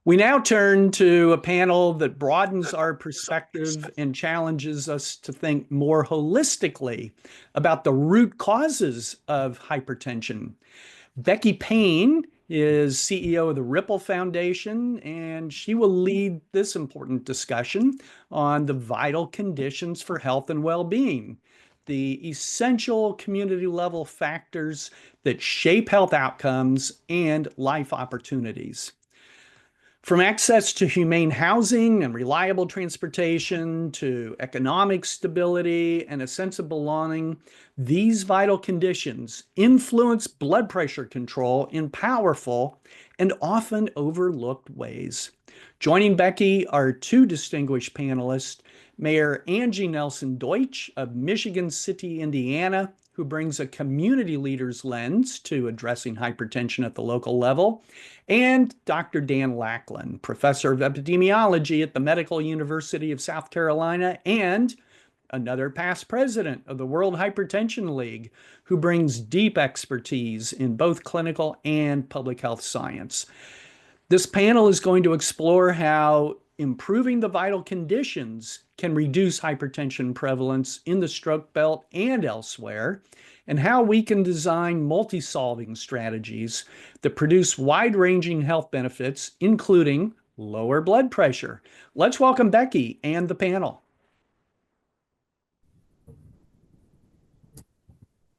We now turn to a panel that broadens our perspective and challenges us to think more holistically about the root causes of hypertension. Becky Payne is CEO of the Rippel Foundation, and she will lead this important discussion on the vital conditions for health and well-being, the essential community level factors that shape health outcomes and life opportunities. From access to humane housing and reliable transportation to economic stability and a sense of belonging, these vital conditions influence blood pressure control in powerful and often overlooked ways. Joining Becky are two distinguished panelists, Mayor Angie Deuitch of Michigan City, Indiana, who brings a community leader's lens to addressing hypertension at the local level, and Dr. Dan Lackland, professor of epidemiology at the Medical University of South Carolina and another past president of the World Hypertension League, who brings deep expertise in both clinical and public health science. This panel is going to explore how improving the vital conditions can reduce hypertension prevalence in the stroke belt and elsewhere, and how we can design multi-solving strategies that produce wide-ranging health benefits, including lower blood pressure. Let's welcome Becky and the panel.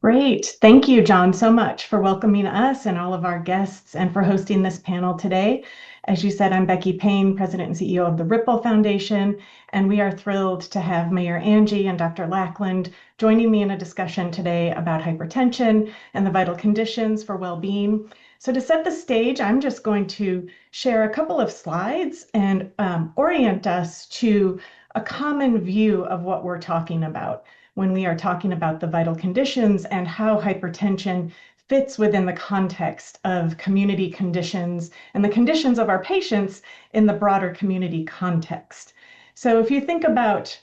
Great. Thank you, John, so much for welcoming us and all of our guests and for hosting this panel today. As you said, I'm Becky Payne, President and CEO of the Rippel Foundation, and we are thrilled to have Mayor Angie and Dr. Lackland joining me in a discussion today about hypertension and the vital conditions for well-being. So to set the stage, I'm just going to share a couple of slides and orient us to a common view of what we're talking about when we are talking about the vital conditions and how hypertension fits within the context of community conditions and the conditions of our patients in the broader community context. So if you think about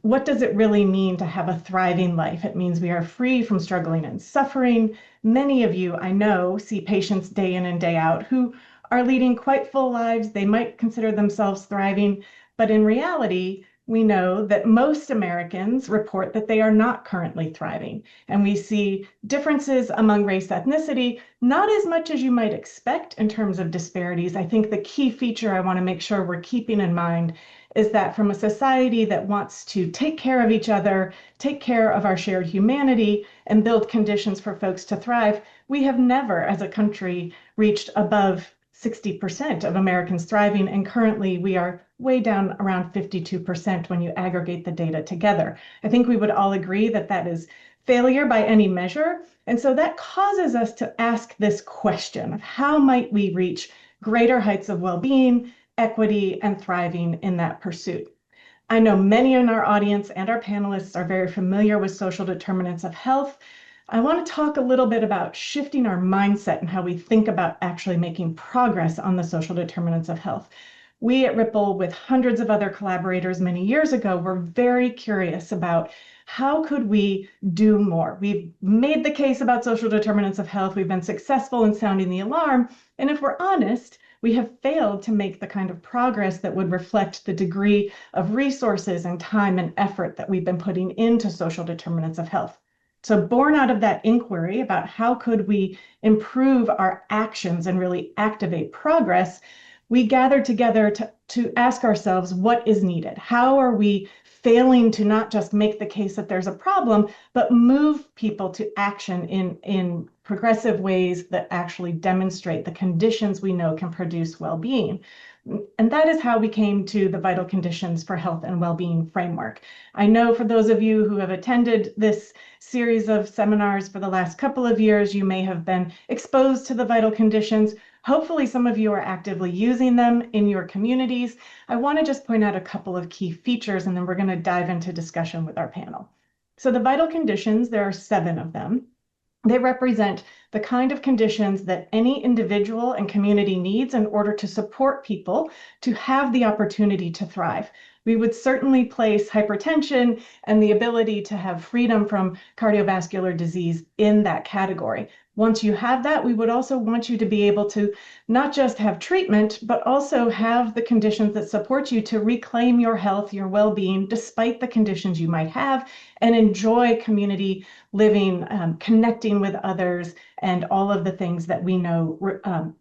what does it really mean to have a thriving life? It means we are free from struggling and suffering. Many of you, I know, see patients day in and day out who are leading quite full lives. They might consider themselves thriving, but in reality, we know that most Americans report that they are not currently thriving. And we see differences among race, ethnicity, not as much as you might expect in terms of disparities. I think the key feature I want to make sure we're keeping in mind is that from a society that wants to take care of each other, take care of our shared humanity, and build conditions for folks to thrive, we have never, as a country, reached above 60% of Americans thriving, and currently we are way down around 52% when you aggregate the data together. I think we would all agree that that is failure by any measure, and so that causes us to ask this question of how might we reach greater heights of well-being, equity, and thriving in that pursuit. I know many in our audience and our panelists are very familiar with social determinants of health. I want to talk a little bit about shifting our mindset and how we think about actually making progress on the social determinants of health. We at Rippel, with hundreds of other collaborators many years ago, were very curious about how could we do more. We've made the case about social determinants of health. We've been successful in sounding the alarm. And if we're honest, we have failed to make the kind of progress that would reflect the degree of resources and time and effort that we've been putting into social determinants of health. So born out of that inquiry about how could we improve our actions and really activate progress, we gathered together to ask ourselves what is needed. How are we failing to not just make the case that there's a problem, but move people to action in progressive ways that actually demonstrate the conditions we know can produce well-being? And that is how we came to the Vital Conditions for Health and Wellbeing framework. I know for those of you who have attended this series of seminars for the last couple of years, you may have been exposed to the vital conditions. Hopefully some of you are actively using them in your communities. I want to just point out a couple of key features, and then we're going to dive into discussion with our panel. So the vital conditions, there are 7 of them. They represent the kind of conditions that any individual and community needs in order to support people to have the opportunity to thrive. We would certainly place hypertension and the ability to have freedom from cardiovascular disease in that category. Once you have that, we would also want you to be able to not just have treatment, but also have the conditions that support you to reclaim your health, your well-being, despite the conditions you might have, and enjoy community living, connecting with others, and all of the things that we know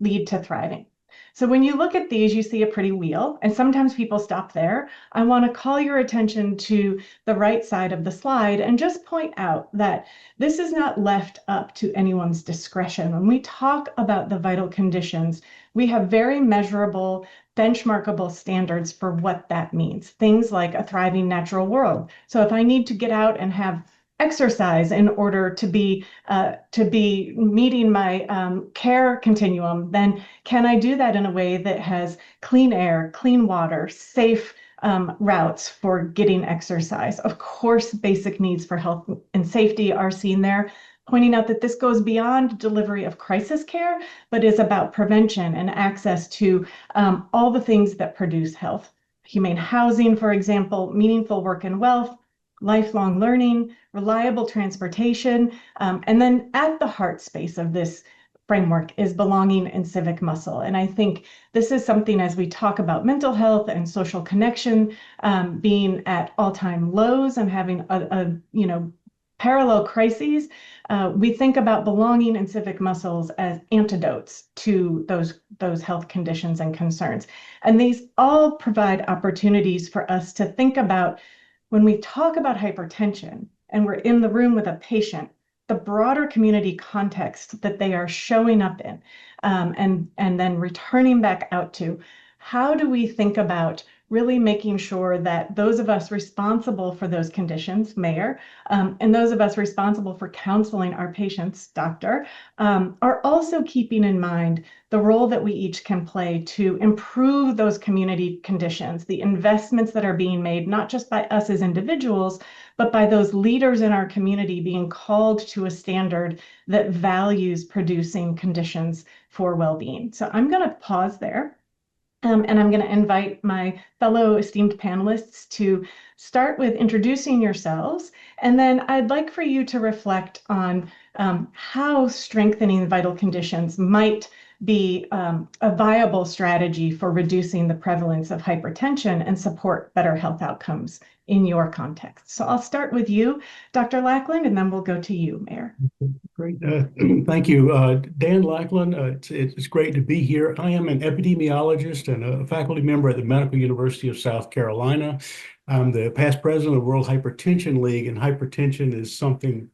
lead to thriving. So when you look at these, you see a pretty wheel, and sometimes people stop there. I want to call your attention to the right side of the slide and just point out that this is not left up to anyone's discretion. When we talk about the vital conditions, we have very measurable, benchmarkable standards for what that means. Things like a thriving natural world. So if I need to get out and have exercise in order to be meeting my care continuum, then can I do that in a way that has clean air, clean water, safe routes for getting exercise? Of course, basic needs for health and safety are seen there, pointing out that this goes beyond delivery of crisis care, but is about prevention and access to all the things that produce health. Humane housing, for example, meaningful work and wealth, lifelong learning, reliable transportation, and then at the heart space of this framework is belonging and civic muscle. And I think this is something, as we talk about mental health and social connection being at all-time lows and having a parallel crises, we think about belonging and civic muscles as antidotes to those health conditions and concerns. And these all provide opportunities for us to think about when we talk about hypertension and we're in the room with a patient, the broader community context that they are showing up in, and then returning back out to, how do we think about really making sure that those of us responsible for those conditions, Mayor, and those of us responsible for counseling our patients, Doctor, are also keeping in mind the role that we each can play to improve those community conditions, the investments that are being made, not just by us as individuals, but by those leaders in our community being called to a standard that values producing conditions for well-being. So I'm going to pause there. And I'm going to invite my fellow esteemed panelists to start with introducing yourselves. And then I'd like for you to reflect on how strengthening vital conditions might be a viable strategy for reducing the prevalence of hypertension and support better health outcomes in your context. So I'll start with you, Dr. Lackland, and then we'll go to you, Mayor. Great. Thank you. Dan Lackland, it's great to be here. I am an epidemiologist and a faculty member at the Medical University of South Carolina. I'm the past president of the World Hypertension League, and hypertension is something,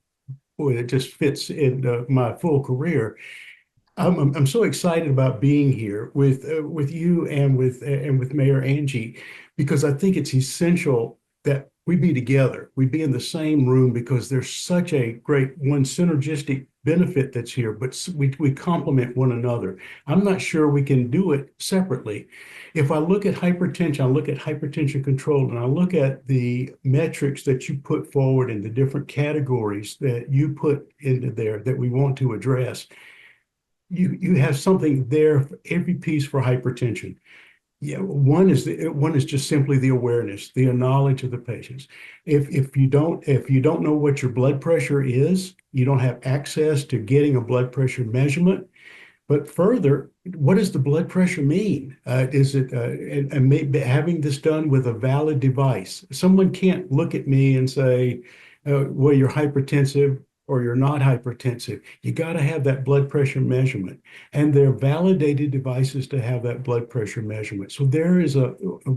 boy, that just fits in my full career. I'm so excited about being here with you and with Mayor Angie, because I think it's essential that we be together, we be in the same room, because there's such a great synergistic benefit that's here, but we complement one another. I'm not sure we can do it separately. If I look at hypertension, I look at hypertension control, and I look at the metrics that you put forward and the different categories that you put into there that we want to address. You have something there for every piece for hypertension. Yeah, one is just simply the awareness, the knowledge of the patients. If you don't know what your blood pressure is, you don't have access to getting a blood pressure measurement. But further, what does the blood pressure mean? Is it and maybe having this done with a valid device? Someone can't look at me and say, well, you're hypertensive or you're not hypertensive. You got to have that blood pressure measurement. And there are validated devices to have that blood pressure measurement. So there is a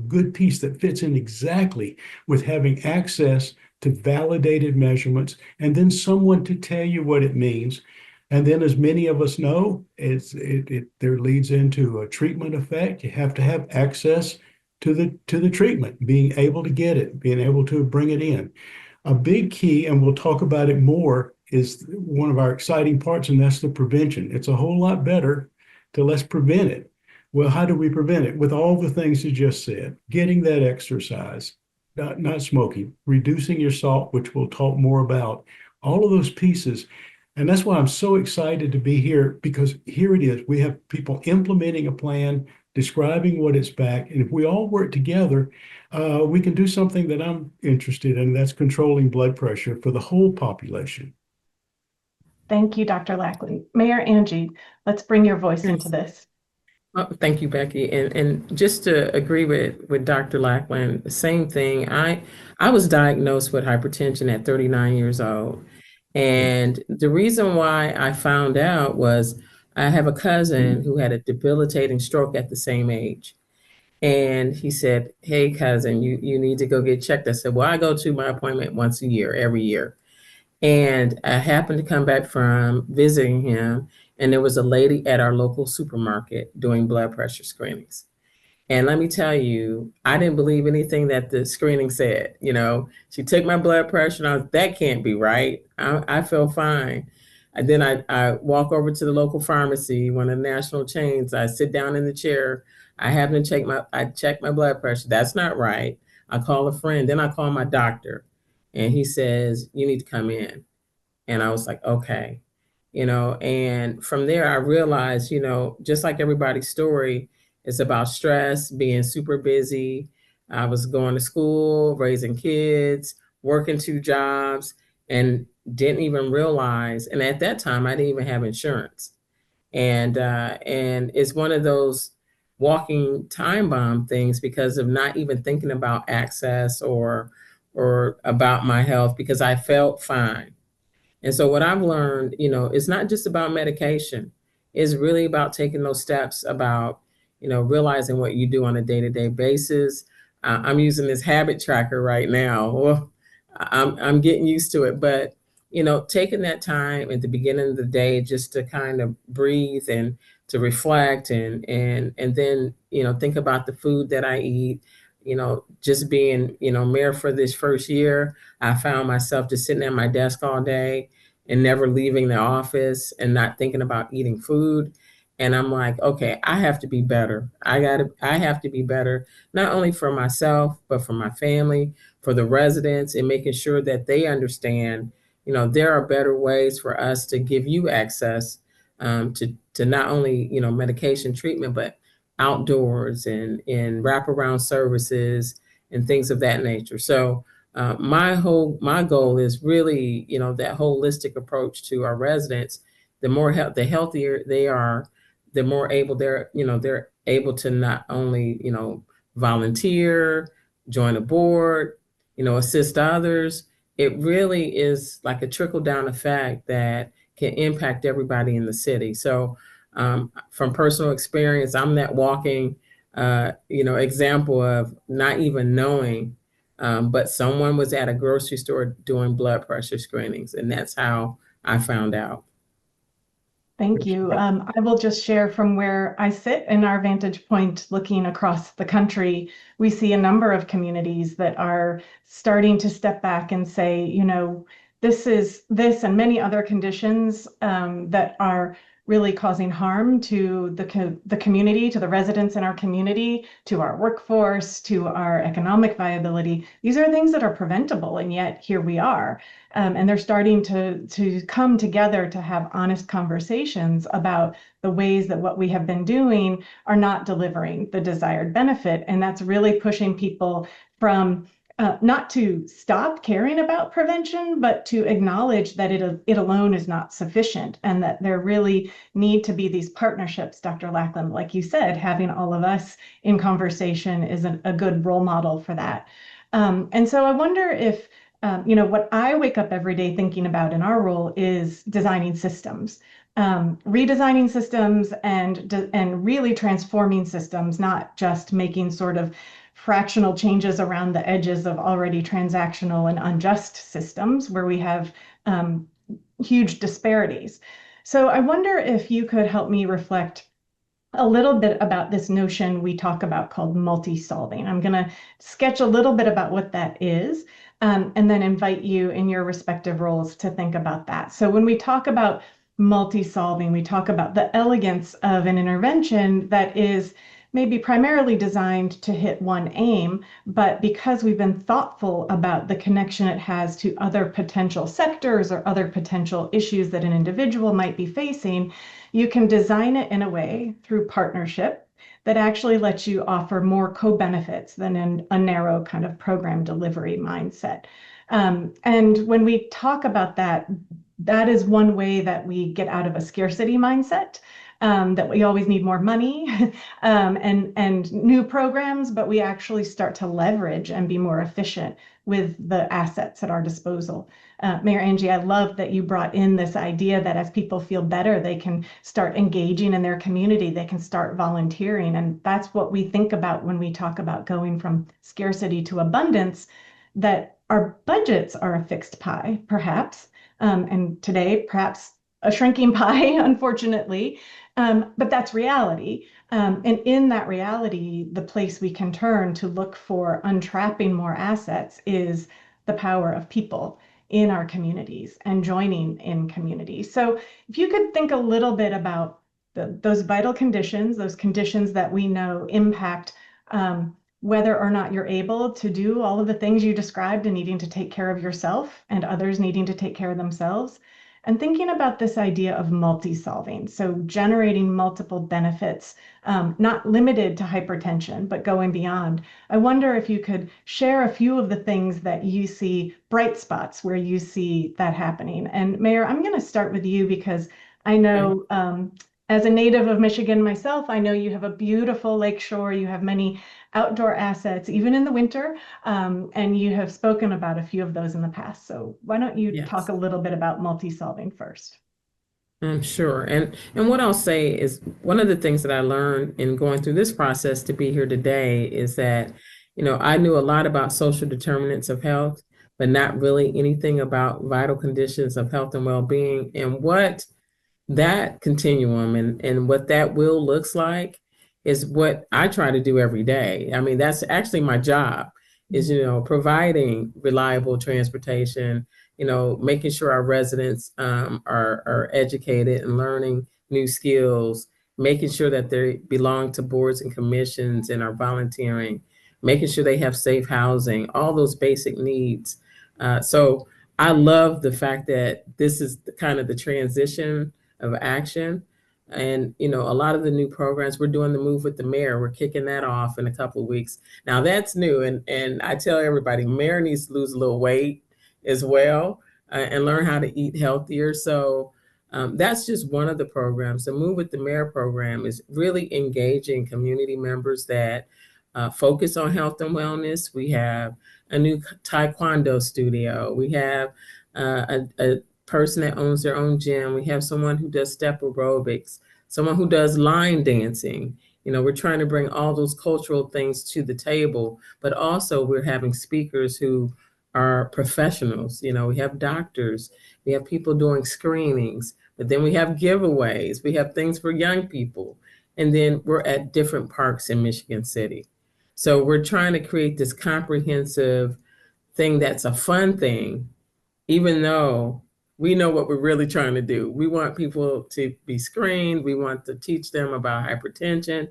good piece that fits in exactly with having access to validated measurements, and then someone to tell you what it means. And then, as many of us know, there leads into a treatment effect. You have to have access to the treatment, being able to get it, being able to bring it in. A big key, and we'll talk about it more, is one of our exciting parts, and that's the prevention. It's a whole lot better to let's prevent it. Well, how do we prevent it? With all the things you just said, getting that exercise, not smoking, reducing your salt, which we'll talk more about, all of those pieces. And that's why I'm so excited to be here, because here it is. We have people implementing a plan, describing what it's back. And if we all work together, we can do something that I'm interested in, that's controlling blood pressure for the whole population. Thank you, Dr. Lackland. Mayor Angie, let's bring your voice into Yes. this. Oh, thank you, Becky. And just to agree with Dr. Lackland, the same thing. I was diagnosed with hypertension at 39 years old. And the reason why I found out was I have a cousin who had a debilitating stroke at the same age. And he said, "Hey, cousin, you need to go get checked." I said, "Well, I go to my appointment once a year, every year." And I happened to come back from visiting him, and there was a lady at our local supermarket doing blood pressure screenings. And let me tell you, I didn't believe anything that the screening said. She took my blood pressure, and that can't be right. I feel fine. And then I walk over to the local pharmacy, one of the national chains. I sit down in the chair. I check my blood pressure. That's not right. I call a friend. Then I call my doctor, and he says, "You need to come in." And I was like, okay, and from there I realized, just like everybody's story, it's about stress, being super busy. I was going to school, raising kids, working 2 jobs, and didn't even realize. And at that time, I didn't even have insurance. And it's one of those walking time bomb things because of not even thinking about access or about my health because I felt fine. And so what I've learned, it's not just about medication. It's really about taking those steps about, realizing what you do on a day-to-day basis. I'm using this habit tracker right now. Well, I'm getting used to it, but taking that time at the beginning of the day just to kind of breathe and to reflect and then think about the food that I eat. Just being mayor for this first year, I found myself just sitting at my desk all day and never leaving the office and not thinking about eating food. And I'm like, okay, I have to be better. I have to be better, not only for myself, but for my family, for the residents, and making sure that they understand, there are better ways for us to give you access to not only, medication treatment, but outdoors and wraparound services and things of that nature. So my goal is really, that holistic approach to our residents. The healthier they are, the more able they're able to not only, volunteer, join a board, assist others. It really is like a trickle down effect that can impact everybody in the city. So from personal experience, I'm that walking, example of not even knowing, but someone was at a grocery store doing blood pressure screenings, and that's how I found out. Thank you. I will just share from where I sit in our vantage point looking across the country. We see a number of communities that are starting to step back and say, this and many other conditions that are really causing harm to the community, to the residents in our community, to our workforce, to our economic viability. These are things that are preventable, and yet here we are. And they're starting to come together to have honest conversations about the ways that what we have been doing are not delivering the desired benefit. And that's really pushing people from not to stop caring about prevention, but to acknowledge that it alone is not sufficient, and that there really need to be these partnerships. Dr. Lackland, like you said, having all of us in conversation is a good role model for that. And so I wonder if, what I wake up every day thinking about in our role is designing systems. Redesigning systems and really transforming systems, not just making sort of fractional changes around the edges of already transactional and unjust systems where we have huge disparities. So I wonder if you could help me reflect a little bit about this notion we talk about called multi-solving. I'm going to sketch a little bit about what that is, and then invite you in your respective roles to think about that. So when we talk about multi-solving, we talk about the elegance of an intervention that is maybe primarily designed to hit one aim, but because we've been thoughtful about the connection it has to other potential sectors or other potential issues that an individual might be facing, you can design it in a way through partnership that actually lets you offer more co-benefits than in a narrow kind of program delivery mindset. And when we talk about that, that is one way that we get out of a scarcity mindset, that we always need more money and new programs, but we actually start to leverage and be more efficient with the assets at our disposal. Mayor Angie, I love that you brought in this idea that as people feel better, they can start engaging in their community, they can start volunteering. And that's what we think about when we talk about going from scarcity to abundance, that our budgets are a fixed pie, perhaps. And today, perhaps a shrinking pie, unfortunately, but that's reality. And in that reality, the place we can turn to look for untrapping more assets is the power of people in our communities and joining in communities. So if you could think a little bit about those vital conditions, those conditions that we know impact whether or not you're able to do all of the things you described and needing to take care of yourself and others needing to take care of themselves. And thinking about this idea of multi-solving, so generating multiple benefits, not limited to hypertension, but going beyond. I wonder if you could share a few of the things that you see, bright spots where you see that happening. And Mayor, I'm going to start with you because I know as a native of Michigan myself, I know you have a beautiful lakeshore, you have many outdoor assets, even in the winter, and you have spoken about a few of those in the past. So why don't you talk a little bit about multi-solving first? I'm sure. And what I'll say is one of the things that I learned in going through this process to be here today is that, I knew a lot about social determinants of health, but not really anything about vital conditions of health and well-being, and what that continuum and what that will looks like is what I try to do every day. I mean, that's actually my job is, providing reliable transportation, making sure our residents are educated and learning new skills, making sure that they belong to boards and commissions and are volunteering, making sure they have safe housing, all those basic needs. So I love the fact that this is kind of the transition of action. And, a lot of the new programs, we're doing the Move with the Mayor. We're kicking that off in a couple of weeks. Now that's new. And I tell everybody, Mayor needs to lose a little weight as well and learn how to eat healthier. So that's just one of the programs. The Move with the Mayor program is really engaging community members that focus on health and wellness. We have a new Taekwondo studio. We have a person that owns their own gym. We have someone who does step aerobics, someone who does line dancing. We're trying to bring all those cultural things to the table, but also we're having speakers who are professionals. We have doctors, we have people doing screenings, but then we have giveaways, we have things for young people, and then we're at different parks in Michigan City. So we're trying to create this comprehensive thing that's a fun thing, even though we know what we're really trying to do. We want people to be screened. We want to teach them about hypertension,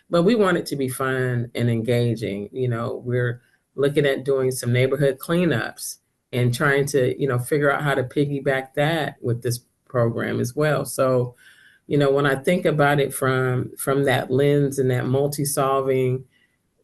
but we want it to be fun and engaging. We're looking at doing some neighborhood cleanups and trying to, figure out how to piggyback that with this program as well. So, when I think about it from that lens and that multi-solving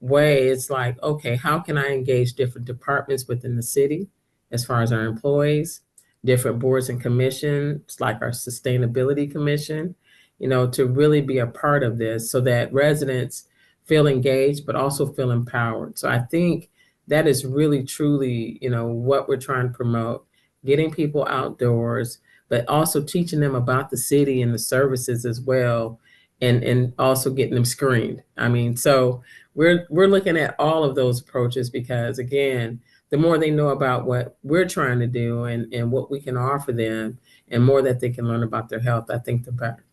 way, it's like, okay, how can I engage different departments within the city as far as our employees, different boards and commissions, like our sustainability commission, to really be a part of this so that residents feel engaged, but also feel empowered. So I think that is really, truly, what we're trying to promote, getting people outdoors, but also teaching them about the city and the services as well, and also getting them screened. I mean, so we're looking at all of those approaches because, again, the more they know about what we're trying to do and what we can offer them, and more that they can learn about their health, I think the better.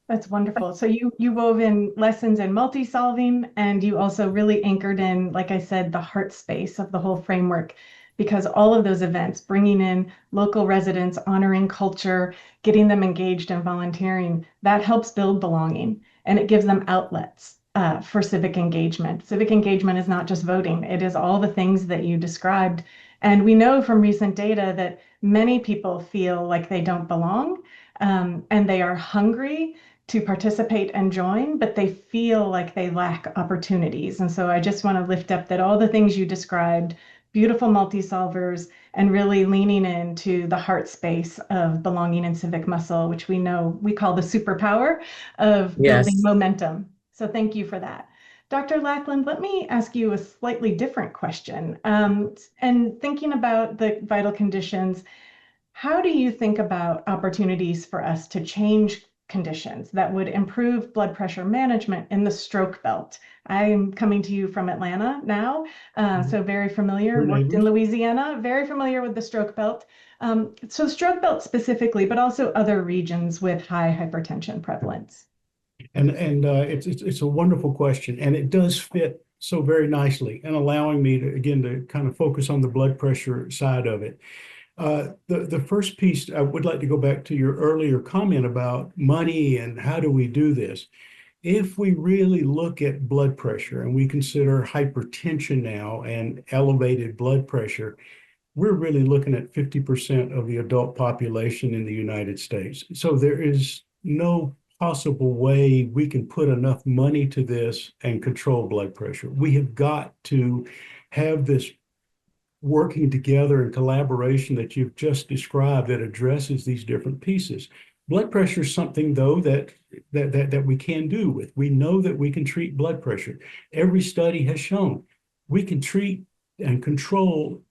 That's wonderful. So you wove in lessons in multi-solving, and you also really anchored in, like I said, the heart space of the whole framework, because all of those events, bringing in local residents, honoring culture, getting them engaged and volunteering, that helps build belonging, and it gives them outlets for civic engagement. Civic engagement is not just voting. It is all the things that you described. And we know from recent data that many people feel like they don't belong, and they are hungry to participate and join, but they feel like they lack opportunities. And so I just want to lift up that all the things you described, beautiful multi-solvers, and really leaning into the heart space of belonging and civic muscle, which we know we call the superpower of building Yes. momentum. So thank you for that. Dr. Lackland, let me ask you a slightly different question. And thinking about the vital conditions, how do you think about opportunities for us to change conditions that would improve blood pressure management in the stroke belt? I'm coming to you from Atlanta now, so very familiar, worked in Louisiana, very familiar with the stroke belt. So stroke belt specifically, but also other regions with high hypertension prevalence. And it's a wonderful question, and it does fit so very nicely, and allowing me to again to kind of focus on the blood pressure side of it. The first piece, I would like to go back to your earlier comment about money and how do we do this. If we really look at blood pressure and we consider hypertension now and elevated blood pressure, we're really looking at 50% of the adult population in the United States. So there is no possible way we can put enough money to this and control blood pressure. We have got to have this working together in collaboration that you've just described that addresses these different pieces. Blood pressure is something, though, that we can do with. We know that we can treat blood pressure. Every study has shown we can treat and control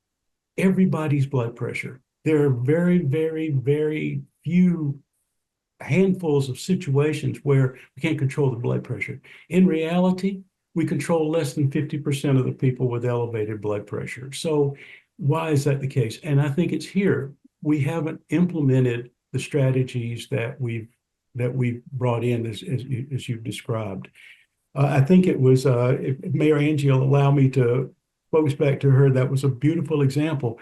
everybody's blood pressure. There are very, very, very few handfuls of situations where we can't control the blood pressure. In reality, we control less than 50% of the people with elevated blood pressure. So why is that the case? And I think it's here. We haven't implemented the strategies that we've brought in as you've described. I think it was, if Mayor Angie will allow me to focus back to her, that was a beautiful example.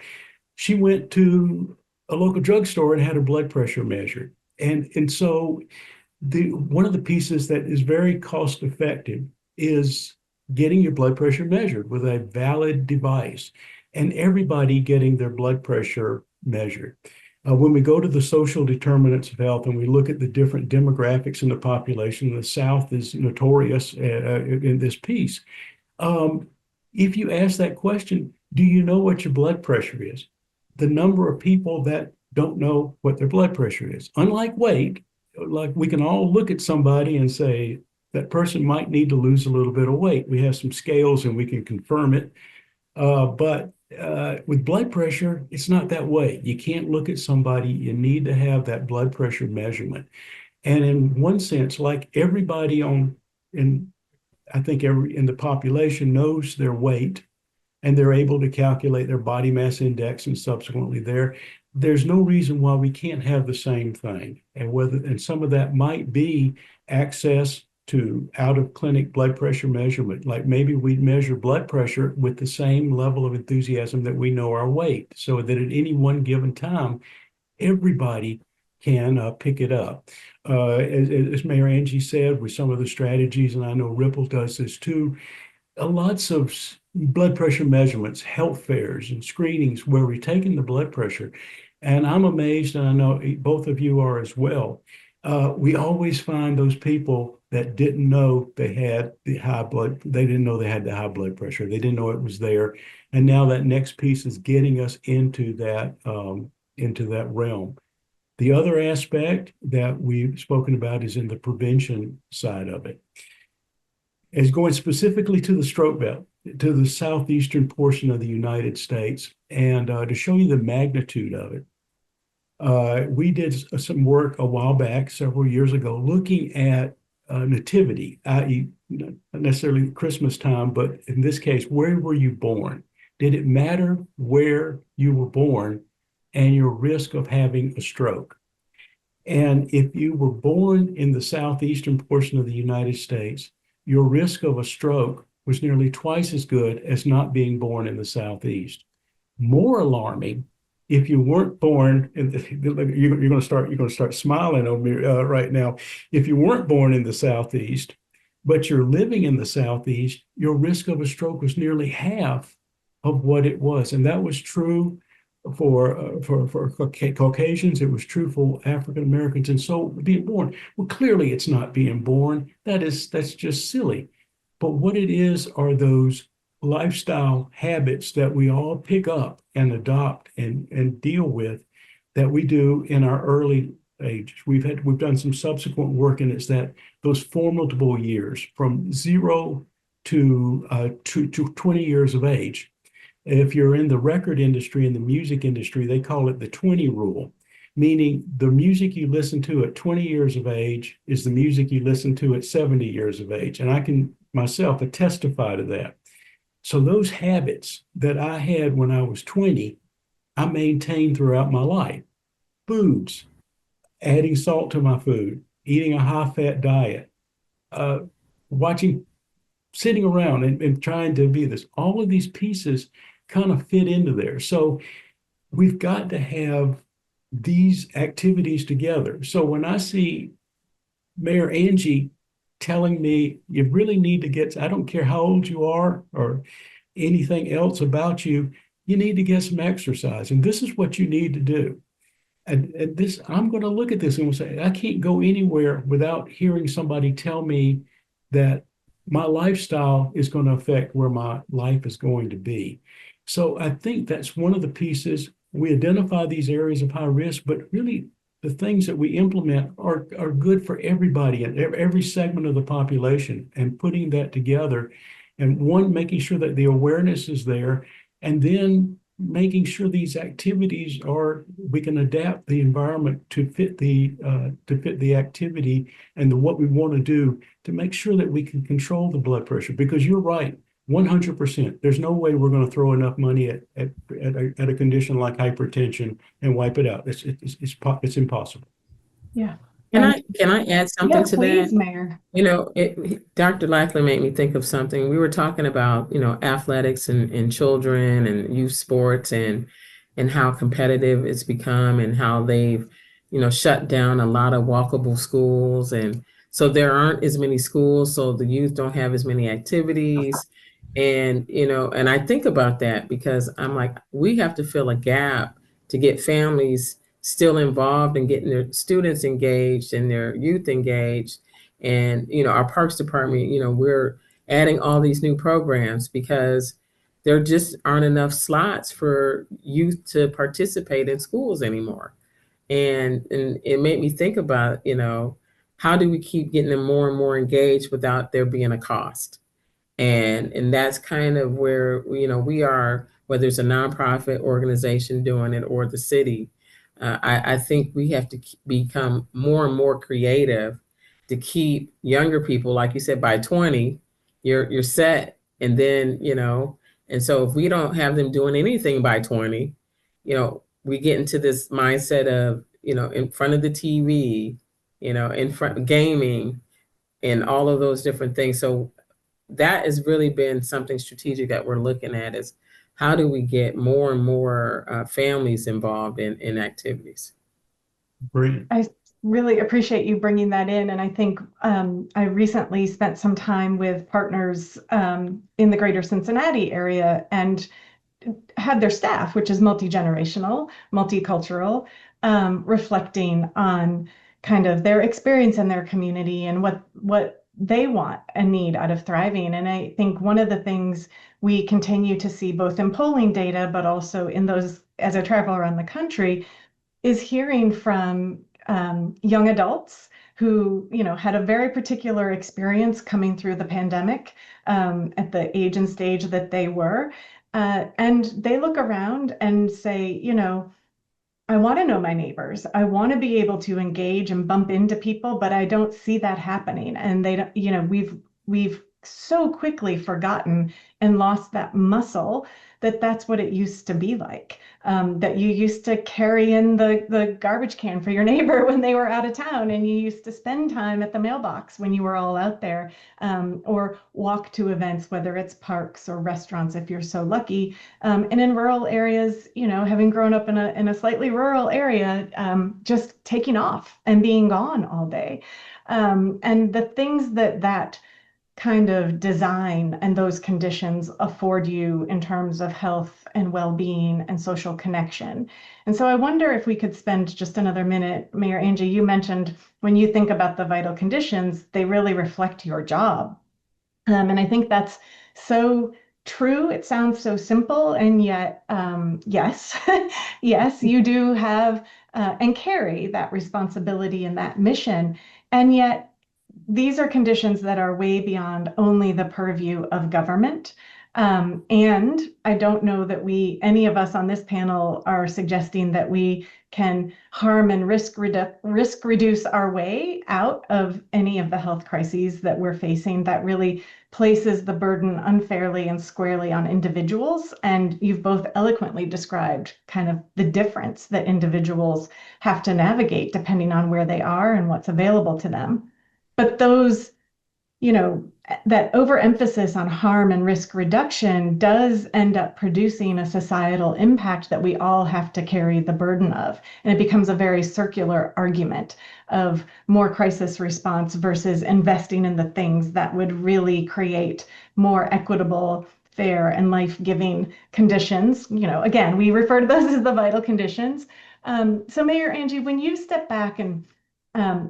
She went to a local drugstore and had her blood pressure measured. And so one of the pieces that is very cost effective is getting your blood pressure measured with a valid device, and everybody getting their blood pressure measured. When we go to the social determinants of health and we look at the different demographics in the population, the South is notorious in this piece. If you ask that question, do you know what your blood pressure is? The number of people that don't know what their blood pressure is. Unlike weight, like we can all look at somebody and say, that person might need to lose a little bit of weight. We have some scales and we can confirm it. But with blood pressure, it's not that way. You can't look at somebody. You need to have that blood pressure measurement. And in one sense, like everybody in the population knows their weight, and they're able to calculate their body mass index and subsequently there's no reason why we can't have the same thing. And some of that might be access to out-of-clinic blood pressure measurement. Like maybe we measure blood pressure with the same level of enthusiasm that we know our weight, so that at any one given time, everybody can pick it up. As Mayor Angie said, with some of the strategies, and I know Rippel does this too, lots of blood pressure measurements, health fairs and screenings where we're taking the blood pressure. And I'm amazed, and I know both of you are as well. We always find those people that didn't know they had they didn't know they had the high blood pressure. They didn't know it was there. And now that next piece is getting us into that realm. The other aspect that we've spoken about is in the prevention side of it. Is going specifically to the stroke belt, to the southeastern portion of the United States, and to show you the magnitude of it. We did some work a while back, several years ago, looking at nativity, i.e. not necessarily Christmas time, but in this case, where were you born? Did it matter where you were born and your risk of having a stroke? And if you were born in the southeastern portion of the United States, your risk of a stroke was nearly twice as good as not being born in the Southeast. More alarming, if you weren't born, you're going to start smiling on me right now. If you weren't born in the Southeast, but you're living in the Southeast, your risk of a stroke was nearly half of what it was, and that was true for Caucasians. It was true for African Americans. And so being born, well, clearly it's not being born. That's just silly. But what it is are those lifestyle habits that we all pick up and adopt and deal with that we do in our early age. We've done some subsequent work, and it's that those formidable years from 0 to 20 years of age. If you're in the record industry and the music industry, they call it the 20 rule, meaning the music you listen to at 20 years of age is the music you listen to at 70 years of age. And I can myself testify to that. So those habits that I had when I was 20, I maintained throughout my life. Foods, adding salt to my food, eating a high-fat diet, sitting around and trying to be this. All of these pieces kind of fit into there. So we've got to have these activities together. So when I see Mayor Angie telling me you really need to get, I don't care how old you are or anything else about you, you need to get some exercise. And this is what you need to do. And this, I'm going to look at this and we'll say, I can't go anywhere without hearing somebody tell me that my lifestyle is going to affect where my life is going to be. So I think that's one of the pieces. We identify these areas of high risk, but really the things that we implement are good for everybody and every segment of the population, and putting that together. And one, making sure that the awareness is there, and then making sure these activities we can adapt the environment to fit the activity and what we want to do to make sure that we can control the blood pressure. Because you're right, 100%. There's no way we're going to throw enough money at a condition like hypertension and wipe it out. It's impossible. Yeah. Can I add something to please, that? Mayor. Dr. Lackland made me think of something. We were talking about, athletics and children and youth sports and how competitive it's become and how they've, shut down a lot of walkable schools. And so there aren't as many schools, so the youth don't have as many activities. And, and I think about that because I'm like, we have to fill a gap to get families still involved in getting their students engaged and their youth engaged. And, our parks department, we're adding all these new programs because there just aren't enough slots for youth to participate in schools anymore. And it made me think about, how do we keep getting them more and more engaged without there being a cost? And that's kind of where, we are, whether it's a nonprofit organization doing it or the city. I think we have to become more and more creative to keep younger people, like you said, by 20, you're set. And then, and so if we don't have them doing anything by 20, we get into this mindset of, in front of the TV, in front of gaming and all of those different things. So that has really been something strategic that we're looking at, is how do we get more and more families involved in activities? Brilliant. I really appreciate you bringing that in. And I think I recently spent some time with partners in the greater Cincinnati area and had their staff, which is multi-generational, multicultural, reflecting on kind of their experience in their community and what they want and need out of thriving. And I think one of the things we continue to see both in polling data, but also in those, as I travel around the country, is hearing from young adults who, had a very particular experience coming through the pandemic at the age and stage that they were. And they look around and say, I want to know my neighbors. I want to be able to engage and bump into people, but I don't see that happening. And they don't, we've so quickly forgotten and lost that muscle that's what it used to be like, that you used to carry in the garbage can for your neighbor when they were out of town, and you used to spend time at the mailbox when you were all out there, or walk to events, whether it's parks or restaurants if you're so lucky. And in rural areas, having grown up in a slightly rural area, just taking off and being gone all day. And the things that kind of design and those conditions afford you in terms of health and well-being and social connection. And so I wonder if we could spend just another minute. Mayor Angie, you mentioned when you think about the vital conditions, they really reflect your job. And I think that's so true. It sounds so simple, and yet, yes, yes, you do have and carry that responsibility and that mission. And yet, these are conditions that are way beyond only the purview of government. And I don't know that any of us on this panel are suggesting that we can harm and risk reduce our way out of any of the health crises that we're facing that really places the burden unfairly and squarely on individuals. And you've both eloquently described kind of the difference that individuals have to navigate depending on where they are and what's available to them. But those, that overemphasis on harm and risk reduction does end up producing a societal impact that we all have to carry the burden of. And it becomes a very circular argument of more crisis response versus investing in the things that would really create more equitable, fair, and life-giving conditions. Again, we refer to those as the vital conditions. So Mayor Angie, when you step back and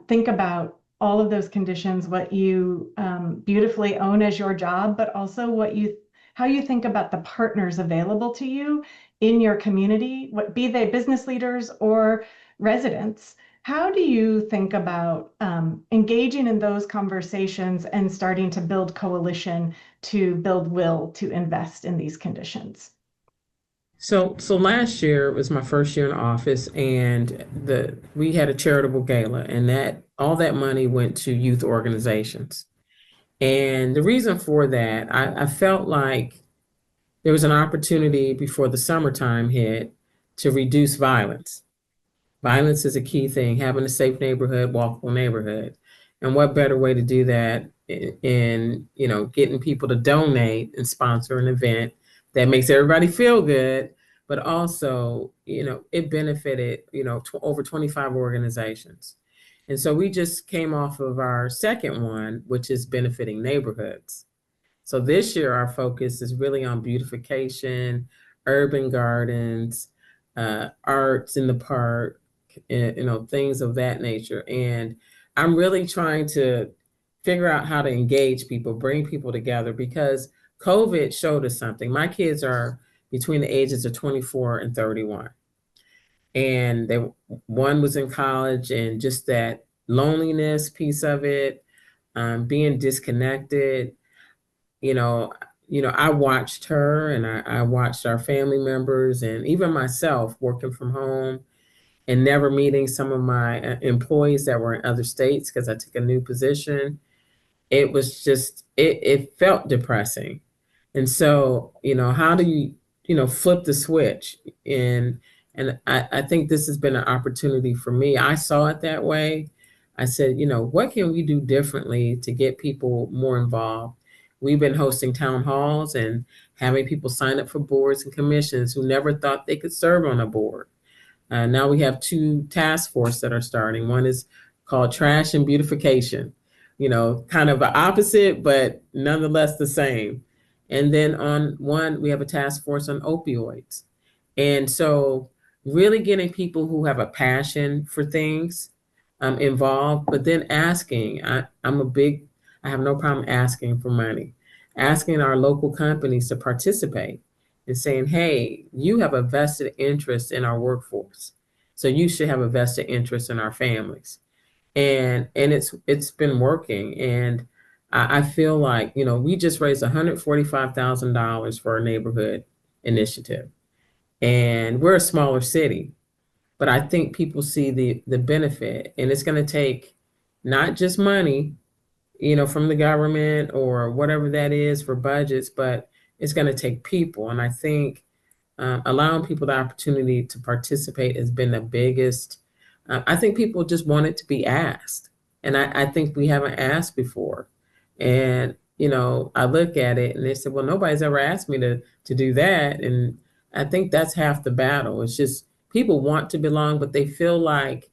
think about all of those conditions, what you beautifully own as your job, but also how you think about the partners available to you in your community, be they business leaders or residents. How do you think about engaging in those conversations and starting to build coalition to build will to invest in these conditions? So last year was my first year in office, and we had a charitable gala, and all that money went to youth organizations. And the reason for that, I felt like there was an opportunity before the summertime hit to reduce violence. Violence is a key thing, having a safe neighborhood, walkable neighborhood. And what better way to do that in getting people to donate and sponsor an event that makes everybody feel good, but also, it benefited, over 25 organizations. And so we just came off of our second one, which is benefiting neighborhoods. So this year, our focus is really on beautification, urban gardens, arts in the park, things of that nature. And I'm really trying to figure out how to engage people, bring people together, because COVID showed us something. My kids are between the ages of 24 and 31. And one was in college, and just that loneliness piece of it, being disconnected, I watched her, and I watched our family members, and even myself working from home and never meeting some of my employees that were in other states because I took a new position. It was just, it felt depressing. And so, how do you, flip the switch? And I think this has been an opportunity for me. I saw it that way. I said, what can we do differently to get people more involved? We've been hosting town halls and having people sign up for boards and commissions who never thought they could serve on a board. Now we have 2 task forces that are starting. One is called Trash and Beautification, kind of the opposite, but nonetheless the same. And then on one, we have a task force on opioids. And so really getting people who have a passion for things involved, but then asking, I have no problem asking for money, asking our local companies to participate and saying, hey, you have a vested interest in our workforce, so you should have a vested interest in our families. And it's been working. And I feel like, we just raised $145,000 for our neighborhood initiative. And we're a smaller city, but I think people see the benefit, and it's going to take not just money, from the government or whatever that is for budgets, but it's going to take people. And I think allowing people the opportunity to participate has been the biggest. I think people just want it to be asked. And I think we haven't asked before. And, I look at it and they said, well, nobody's ever asked me to do that. And I think that's half the battle. It's just people want to belong, but they feel like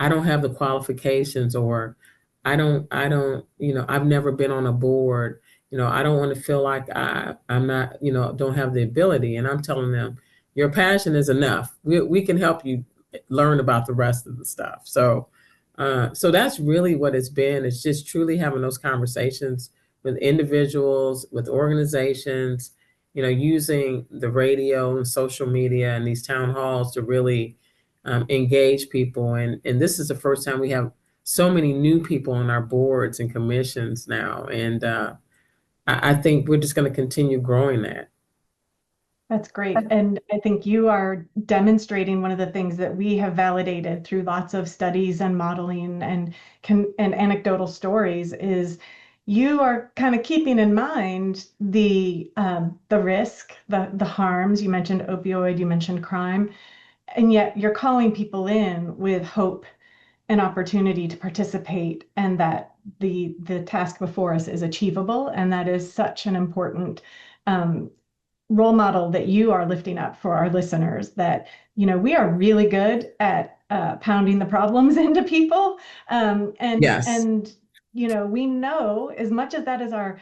I don't have the qualifications, or I don't, I've never been on a board. I don't want to feel like I'm not, don't have the ability. And I'm telling them, your passion is enough. We can help you learn about the rest of the stuff. So that's really what it's been. It's just truly having those conversations with individuals, with organizations, using the radio and social media and these town halls to really engage people. And this is the first time we have so many new people on our boards and commissions now. And I think we're just going to continue growing that. That's great. And I think you are demonstrating one of the things that we have validated through lots of studies and modeling and anecdotal stories is you are kind of keeping in mind the risk, the harms. You mentioned opioid, you mentioned crime, and yet you're calling people in with hope and opportunity to participate, and that the task before us is achievable. And that is such an important role model that you are lifting up for our listeners, that we are really good at pounding the problems into people, and Yes. we know, as much as that is our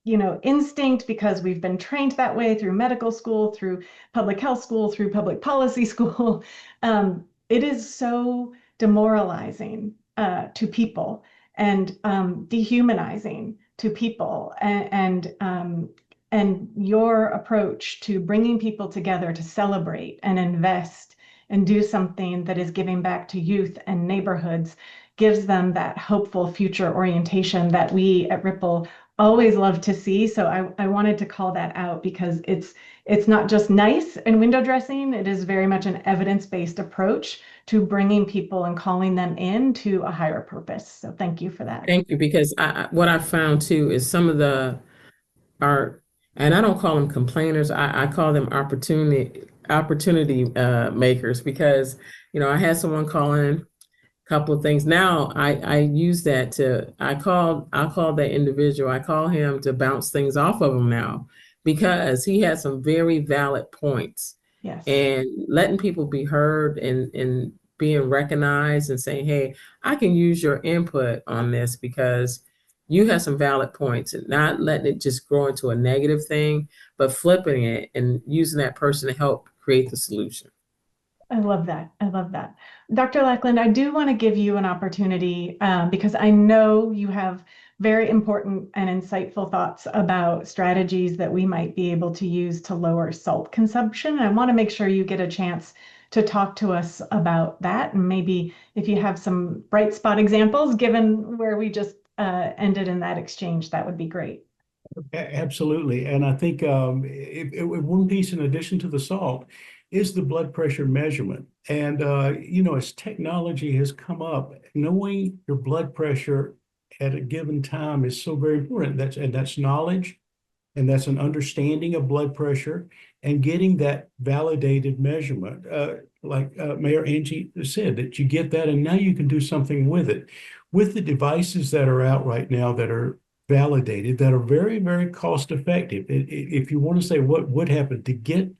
instinct, because we've been trained that way through medical school, through public health school, through public policy school. It is so demoralizing to people, and dehumanizing to people, and your approach to bringing people together to celebrate and invest and do something that is giving back to youth and neighborhoods gives them that hopeful future orientation that we at Rippel always love to see. So I wanted to call that out, because it's not just nice and window dressing. It is very much an evidence-based approach to bringing people and calling them in to a higher purpose. So thank you for that. Thank you, because what I found too is some of and I don't call them complainers, I call them opportunity makers, because I had someone call in a couple of things. Now I use that I'll call that individual, I call him to bounce things off of him now, because he had some very valid points. Yes. And letting people be heard and being recognized and saying, hey, I can use your input on this because you have some valid points, and not letting it just grow into a negative thing, but flipping it and using that person to help create the solution. I love that. I love that. Dr. Lackland, I do want to give you an opportunity, because I know you have very important and insightful thoughts about strategies that we might be able to use to lower salt consumption. I want to make sure you get a chance to talk to us about that. And maybe if you have some bright spot examples, given where we just ended in that exchange, that would be great. Absolutely. And I think one piece in addition to the salt is the blood pressure measurement. And, as technology has come up, knowing your blood pressure at a given time is so very important. That's knowledge, and that's an understanding of blood pressure, and getting that validated measurement. Like Mayor Angie said, that you get that, and now you can do something with it. With the devices that are out right now that are validated, that are very, very cost effective. If you want to say what would happen to get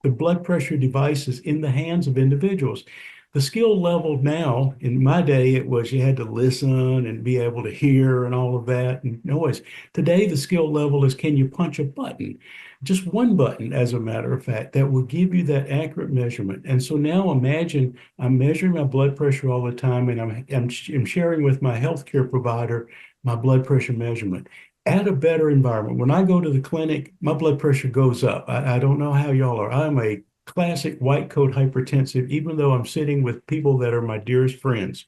the blood pressure devices in the hands of individuals, the skill level now, in my day, it was you had to listen and be able to hear and all of that and noise. Today, the skill level is, can you punch a button? Just one button, as a matter of fact, that will give you that accurate measurement. And so now imagine I'm measuring my blood pressure all the time, and I'm sharing with my healthcare provider my blood pressure measurement at a better environment. When I go to the clinic, my blood pressure goes up. I don't know how y'all are. I'm a classic white coat hypertensive, even though I'm sitting with people that are my dearest friends.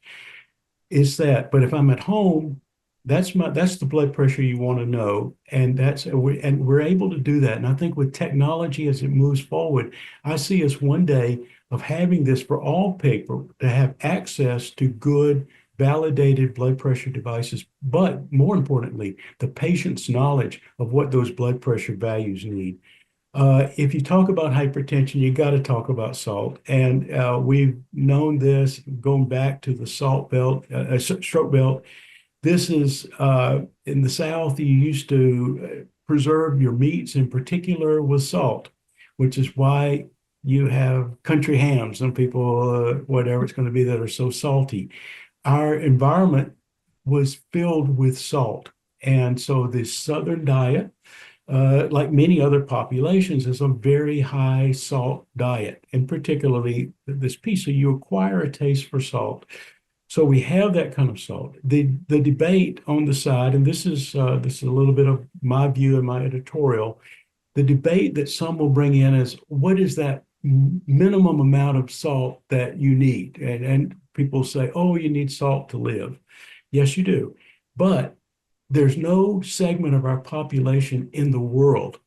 It's that. But if I'm at home, that's the blood pressure you want to know, and we're able to do that. And I think with technology as it moves forward, I see us one day of having this for all people to have access to good, validated blood pressure devices, but more importantly, the patient's knowledge of what those blood pressure values need. If you talk about hypertension, you got to talk about salt. And we've known this going back to the salt belt, stroke belt. This is in the South, you used to preserve your meats, in particular with salt, which is why you have country hams. Some people, whatever it's going to be, that are so salty. Our environment was filled with salt. And so the Southern diet, like many other populations, is a very high salt diet, and particularly this piece. So you acquire a taste for salt. So we have that kind of salt. The debate on the side, and this is a little bit of my view and my editorial, the debate that some will bring in is, what is that minimum amount of salt that you need? And people say, oh, you need salt to live. Yes, you do. But there's no segment of our population in the world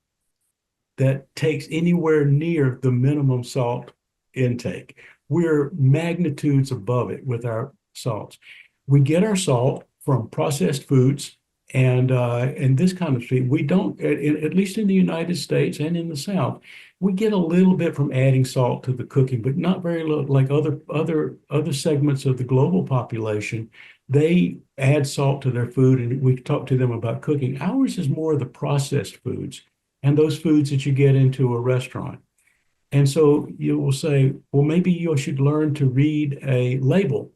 that takes anywhere near the minimum salt intake. We're magnitudes above it with our salts. We get our salt from processed foods and this kind of thing. We don't, at least in the United States and in the South, we get a little bit from adding salt to the cooking, but not very little. Like other segments of the global population, they add salt to their food, and we talk to them about cooking. Ours is more of the processed foods and those foods that you get into a restaurant. And so you will say, well, maybe you should learn to read a label.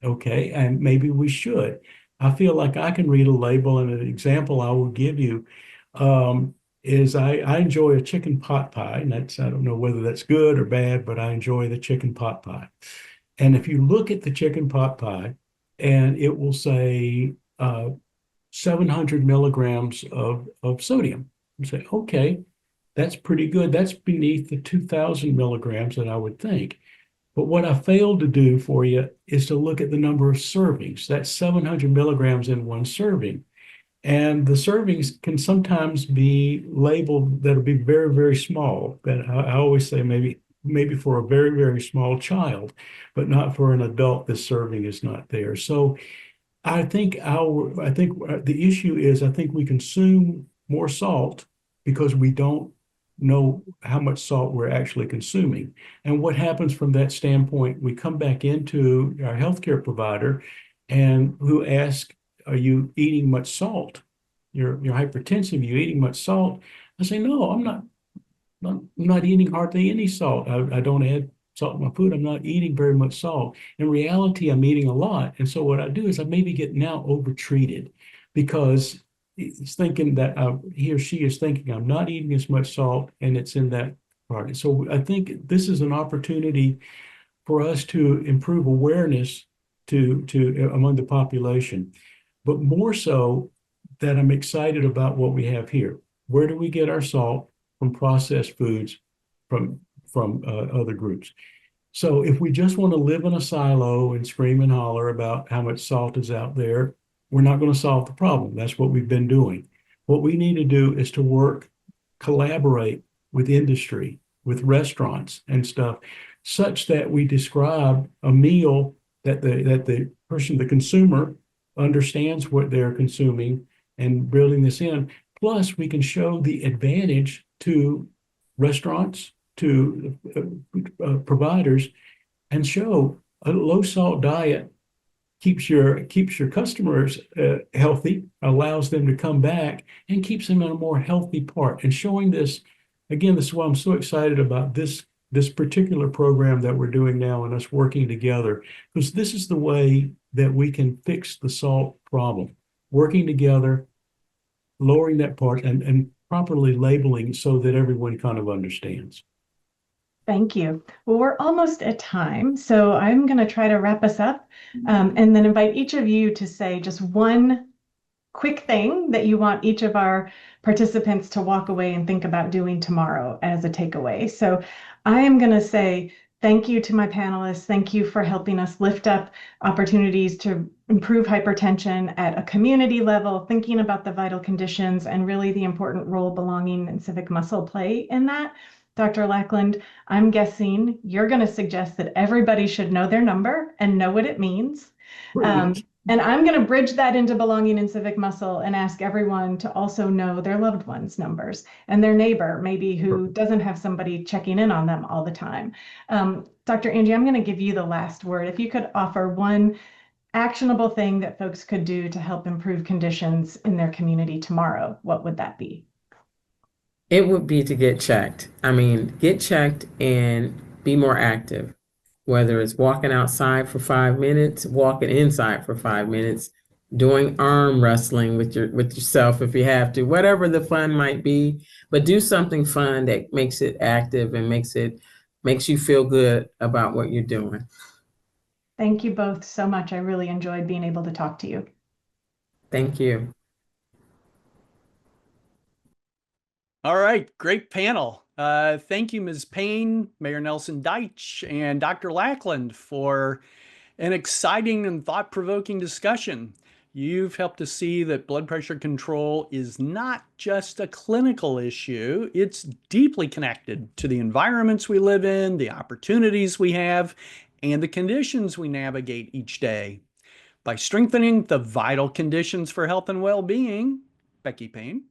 Okay, and maybe we should. I feel like I can read a label, and an example I will give you is I enjoy a chicken pot pie, and I don't know whether that's good or bad, but I enjoy the chicken pot pie. And if you look at the chicken pot pie, and it will say 700 milligrams of sodium, you say, okay, that's pretty good. That's beneath the 2,000 milligrams that I would think. But what I failed to do for you is to look at the number of servings. That's 700 milligrams in one serving. And the servings can sometimes be labeled that'll be very, very small. That I always say maybe for a very, very small child, but not for an adult, this serving is not there. So I think the issue is, I think we consume more salt because we don't know how much salt we're actually consuming. And what happens from that standpoint, we come back into our healthcare provider and who asks, are you eating much salt? You're hypertensive, you eating much salt? I say, no, I'm not eating hardly any salt. I don't add salt in my food. I'm not eating very much salt. In reality, I'm eating a lot. And so what I do is I maybe get now over-treated because he's thinking that he or she is thinking I'm not eating as much salt, and it's in that part. So I think this is an opportunity for us to improve awareness to among the population, but more so that I'm excited about what we have here. Where do we get our salt? From processed foods, from other groups. So if we just want to live in a silo and scream and holler about how much salt is out there, we're not going to solve the problem. That's what we've been doing. What we need to do is to collaborate with industry, with restaurants and stuff, such that we describe a meal that the person, the consumer, understands what they're consuming and building this in. Plus, we can show the advantage to restaurants, to providers, and show a low salt diet keeps your customers healthy, allows them to come back, and keeps them in a more healthy part. And showing this, again, this is why I'm so excited about this particular program that we're doing now and us working together, because this is the way that we can fix the salt problem, working together, lowering that part and properly labeling so that everyone kind of understands. Thank you. Well, we're almost at time, so I'm going to try to wrap us up and then invite each of you to say just one quick thing that you want each of our participants to walk away and think about doing tomorrow as a takeaway. So I am going to say thank you to my panelists. Thank you for helping us lift up opportunities to improve hypertension at a community level, thinking about the vital conditions and really the important role belonging and civic muscle play in that. Dr. Lackland, I'm guessing you're going to suggest that everybody should know their number and know what it means. And I'm going to bridge that into belonging and civic muscle and ask everyone to also know their loved ones' numbers and their neighbor, maybe who doesn't have somebody checking in on them all the time. Dr. Angie, I'm going to give you the last word. If you could offer one actionable thing that folks could do to help improve conditions in their community tomorrow, what would that be? It would be to get checked. I mean, get checked and be more active, whether it's walking outside for 5 minutes, walking inside for 5 minutes, doing arm wrestling with yourself if you have to, whatever the fun might be, but do something fun that makes it active and makes you feel good about what you're doing. Thank you both so much. I really enjoyed being able to talk to you. Thank you. All right, great panel. Thank you, Ms. Payne, Mayor Nelson Deuitch, and Dr. Lackland for an exciting and thought-provoking discussion. You've helped us see that blood pressure control is not just a clinical issue, it's deeply connected to the environments we live in, the opportunities we have, and the conditions we navigate each day. By strengthening the vital conditions for health and well-being, Becky Payne,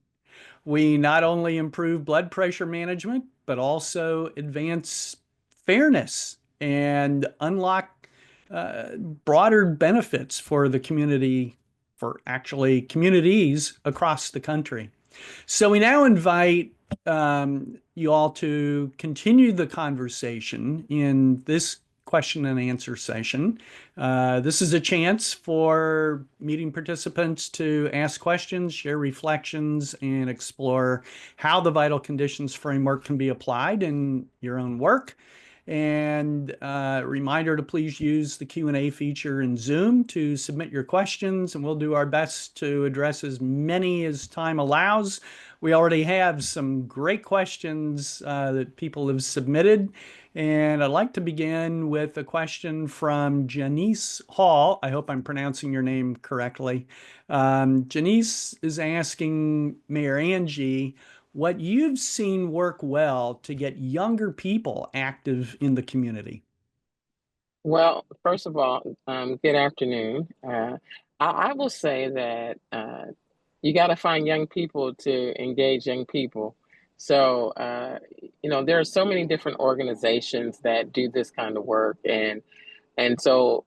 we not only improve blood pressure management, but also advance fairness and unlock broader benefits for the community, for actually communities across the country. So we now invite you all to continue the conversation in this question and answer session. This is a chance for meeting participants to ask questions, share reflections, and explore how the vital conditions framework can be applied in your own work. And reminder to please use the Q&A feature in Zoom to submit your questions, and we'll do our best to address as many as time allows. We already have some great questions that people have submitted, and I'd like to begin with a question from Janice Hall. I hope I'm pronouncing your name correctly. Janice is asking Mayor Angie, what you've seen work well to get younger people active in the community. Well, first of all, good afternoon. I will say that you got to find young people to engage young people. So, there are so many different organizations that do this kind of work, and so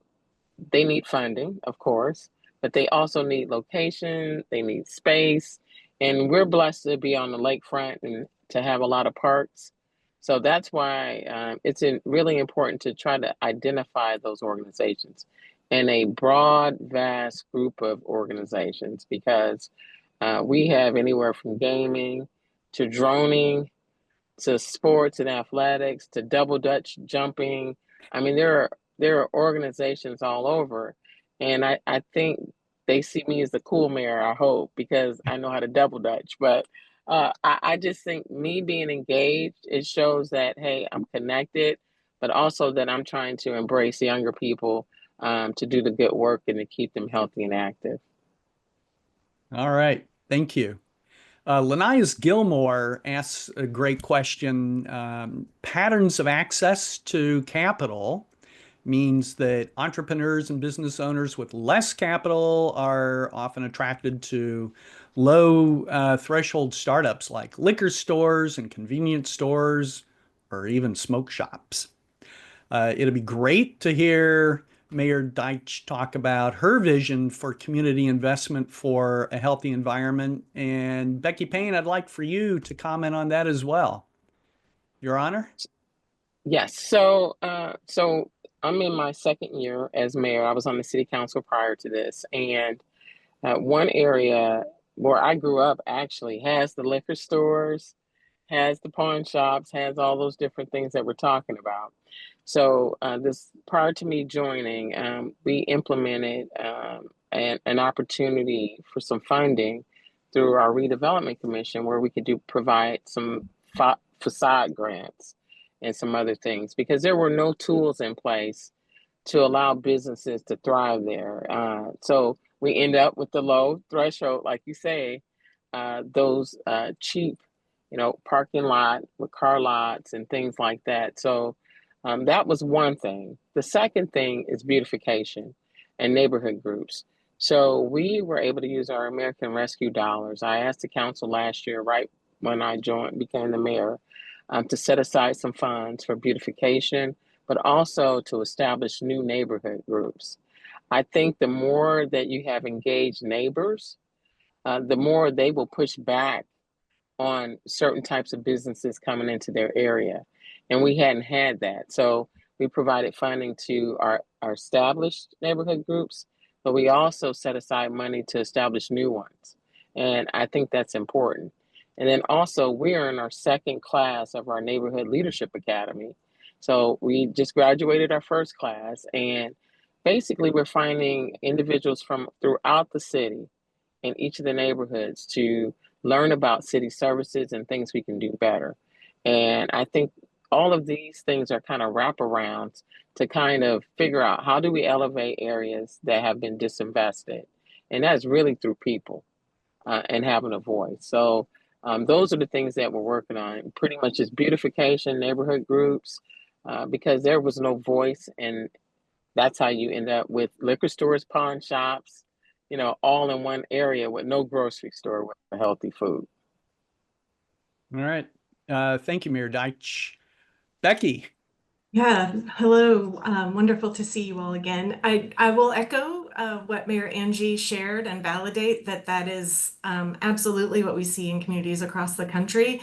they need funding, of course, but they also need location, they need space, and we're blessed to be on the lakefront and to have a lot of parks. So that's why it's really important to try to identify those organizations and a broad, vast group of organizations, because we have anywhere from gaming to droning to sports and athletics to double Dutch jumping. I mean, there are organizations all over, and I think they see me as the cool mayor, I hope, because I know how to double Dutch. But I just think me being engaged, it shows that, hey, I'm connected, but also that I'm trying to embrace younger people to do the good work and to keep them healthy and active. All right, thank you. Linnaeus Gilmore asks a great question. Patterns of access to capital means that entrepreneurs and business owners with less capital are often attracted to low threshold startups like liquor stores and convenience stores or even smoke shops. It'd be great to hear Mayor Deuitch talk about her vision for community investment for a healthy environment. And Becky Payne, I'd like for you to comment on that as well. Your Honor? Yes. So I'm in my second year as mayor. I was on the city council prior to this, and one area where I grew up actually has the liquor stores, has the pawn shops, has all those different things that we're talking about. So this prior to me joining, we implemented an opportunity for some funding through our redevelopment commission, where we could provide some facade grants and some other things, because there were no tools in place to allow businesses to thrive there. So we end up with the low threshold, like you say, those cheap, parking lot with car lots and things like that. So that was one thing. The second thing is beautification and neighborhood groups. So we were able to use our American Rescue dollars. I asked the council last year, right when I became the mayor, to set aside some funds for beautification, but also to establish new neighborhood groups. I think the more that you have engaged neighbors, the more they will push back on certain types of businesses coming into their area. And we hadn't had that. So we provided funding to our established neighborhood groups, but we also set aside money to establish new ones. And I think that's important. And then also, we're in our second class of our Neighborhood Leadership Academy. So we just graduated our first class, and basically we're finding individuals from throughout the city in each of the neighborhoods to learn about city services and things we can do better. And I think all of these things are kind of wraparounds to kind of figure out how do we elevate areas that have been disinvested. And that's really through people and having a voice. So those are the things that we're working on. Pretty much just beautification, neighborhood groups, because there was no voice. And that's how you end up with liquor stores, pawn shops, all in one area with no grocery store with healthy food. All right. Thank you, Mayor Deuitch. Becky. Yeah, hello. Wonderful to see you all again. I will echo what Mayor Angie shared and validate that is absolutely what we see in communities across the country.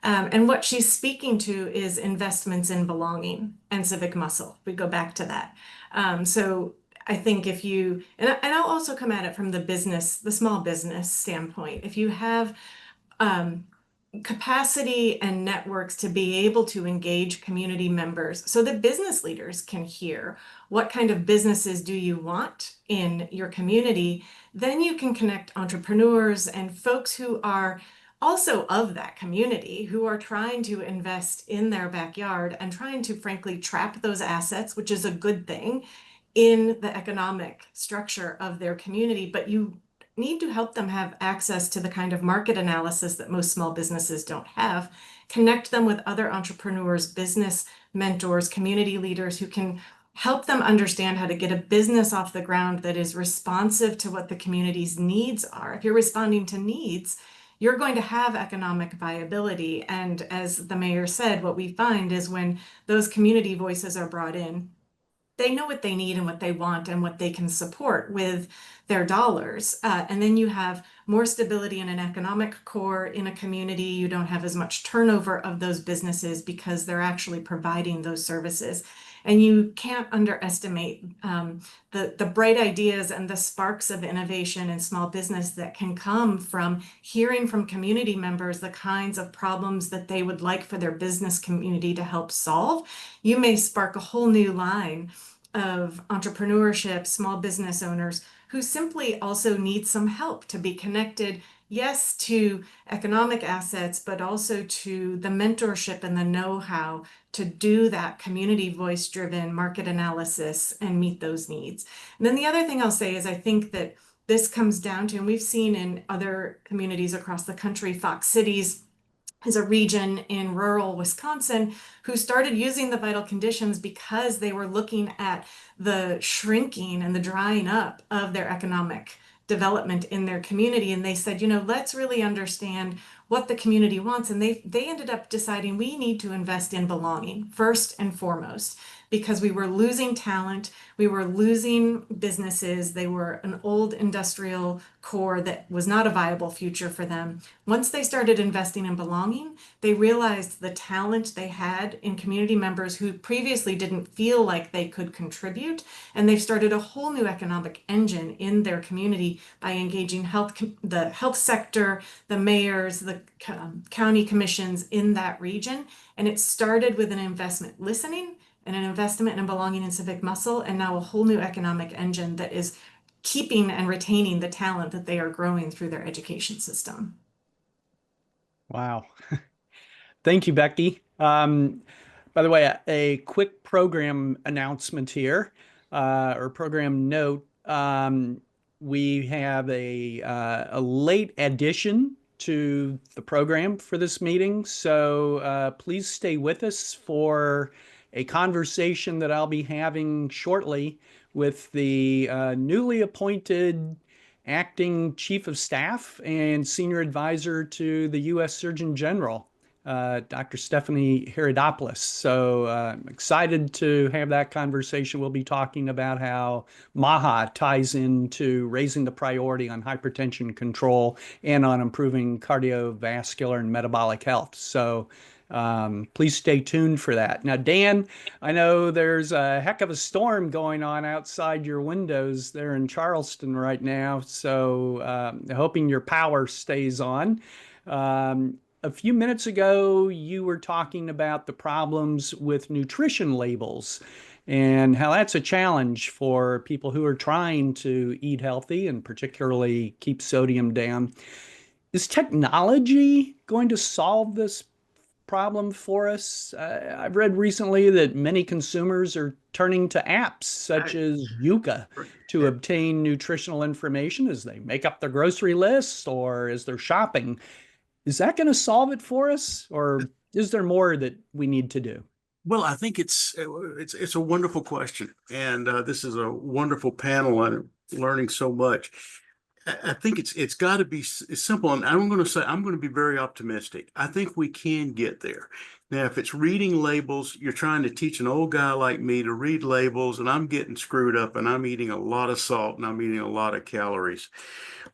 And what she's speaking to is investments in belonging and civic muscle. We go back to that. So I think if you, and I'll also come at it from the small business standpoint. If you have capacity and networks to be able to engage community members so that business leaders can hear what kind of businesses do you want in your community, then you can connect entrepreneurs and folks who are also of that community, who are trying to invest in their backyard and trying to, frankly, trap those assets, which is a good thing, in the economic structure of their community. But you need to help them have access to the kind of market analysis that most small businesses don't have, connect them with other entrepreneurs, business mentors, community leaders who can help them understand how to get a business off the ground that is responsive to what the community's needs are. If you're responding to needs, you're going to have economic viability. And as the mayor said, what we find is when those community voices are brought in, they know what they need and what they want and what they can support with their dollars. And then you have more stability in an economic core in a community. You don't have as much turnover of those businesses because they're actually providing those services. And you can't underestimate the bright ideas and the sparks of innovation in small business that can come from hearing from community members the kinds of problems that they would like for their business community to help solve. You may spark a whole new line of entrepreneurship, small business owners who simply also need some help to be connected, yes, to economic assets, but also to the mentorship and the know-how to do that community voice-driven market analysis and meet those needs. And then the other thing I'll say is I think that this comes down to, and we've seen in other communities across the country, Fox Cities is a region in rural Wisconsin who started using the vital conditions because they were looking at the shrinking and the drying up of their economic development in their community. And they said, let's really understand what the community wants. And they ended up deciding we need to invest in belonging first and foremost, because we were losing talent, we were losing businesses, they were an old industrial core that was not a viable future for them. Once they started investing in belonging, they realized the talent they had in community members who previously didn't feel like they could contribute, and they've started a whole new economic engine in their community by engaging the health sector, the mayors, the county commissions in that region. And it started with an investment listening and an investment in belonging and civic muscle, and now a whole new economic engine that is keeping and retaining the talent that they are growing through their education system. Wow. Thank you, Becky. By the way, a quick program announcement here, or program note. We have a late addition to the program for this meeting, so please stay with us for a conversation that I'll be having shortly with the newly appointed acting chief of staff and senior advisor to the U.S. Surgeon General, Dr. Stephanie Herodopoulos. So I'm excited to have that conversation. We'll be talking about how MAHA ties into raising the priority on hypertension control and on improving cardiovascular and metabolic health. So please stay tuned for that. Now, Dan, I know there's a heck of a storm going on outside your windows there in Charleston right now, so hoping your power stays on. A few minutes ago, you were talking about the problems with nutrition labels and how that's a challenge for people who are trying to eat healthy and particularly keep sodium down. Is technology going to solve this problem for us? I've read recently that many consumers are turning to apps such as Yuka to obtain nutritional information as they make up their grocery lists or as they're shopping. Is that going to solve it for us, or is there more that we need to do? Well, I think it's a wonderful question, and this is a wonderful panel, and learning so much. I think it's got to be simple, and I'm going to be very optimistic. I think we can get there. Now, if it's reading labels, you're trying to teach an old guy like me to read labels, and I'm getting screwed up, and I'm eating a lot of salt, and I'm eating a lot of calories.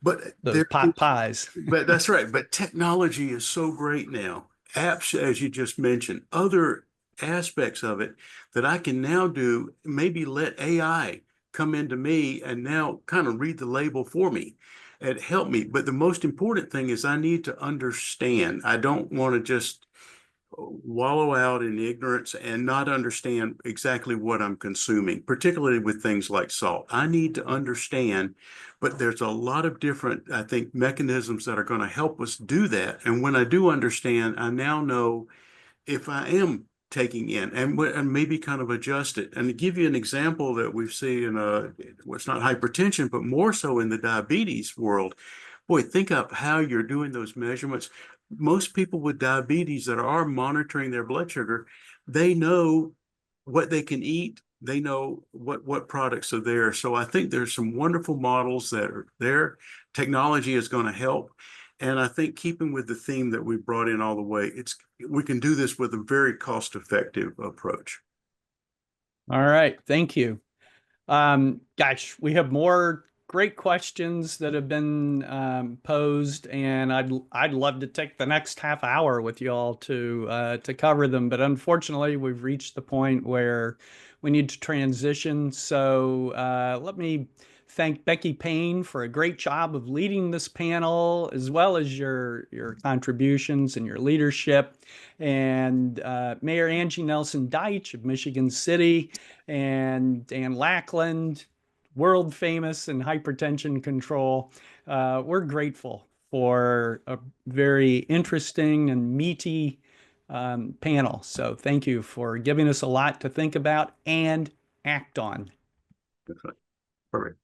But Those pot pies. but that's right. But technology is so great now. Apps, as you just mentioned, other aspects of it that I can now do, maybe let AI come into me and now kind of read the label for me and help me. But the most important thing is I need to understand. I don't want to just wallow out in ignorance and not understand exactly what I'm consuming, particularly with things like salt. I need to understand, but there's a lot of different, I think, mechanisms that are going to help us do that. And when I do understand, I now know if I am taking in and maybe kind of adjust it. And to give you an example that we've seen in well, it's not hypertension, but more so in the diabetes world. Boy, think up how you're doing those measurements. Most people with diabetes that are monitoring their blood sugar, they know what they can eat. They know what products are there. So I think there's some wonderful models that are there. Technology is going to help. And I think keeping with the theme that we brought in all the way, we can do this with a very cost-effective approach. All right, thank you. Gosh, we have more great questions that have been posed, and I'd love to take the next half hour with you all to cover them. But unfortunately, we've reached the point where we need to transition. So let me thank Becky Payne for a great job of leading this panel, as well as your contributions and your leadership, and Mayor Angie Nelson Deuitch of Michigan City, and Dan Lackland, world famous in hypertension control. We're grateful for a very interesting and meaty panel. So thank you for giving us a lot to think about and act on. Perfect.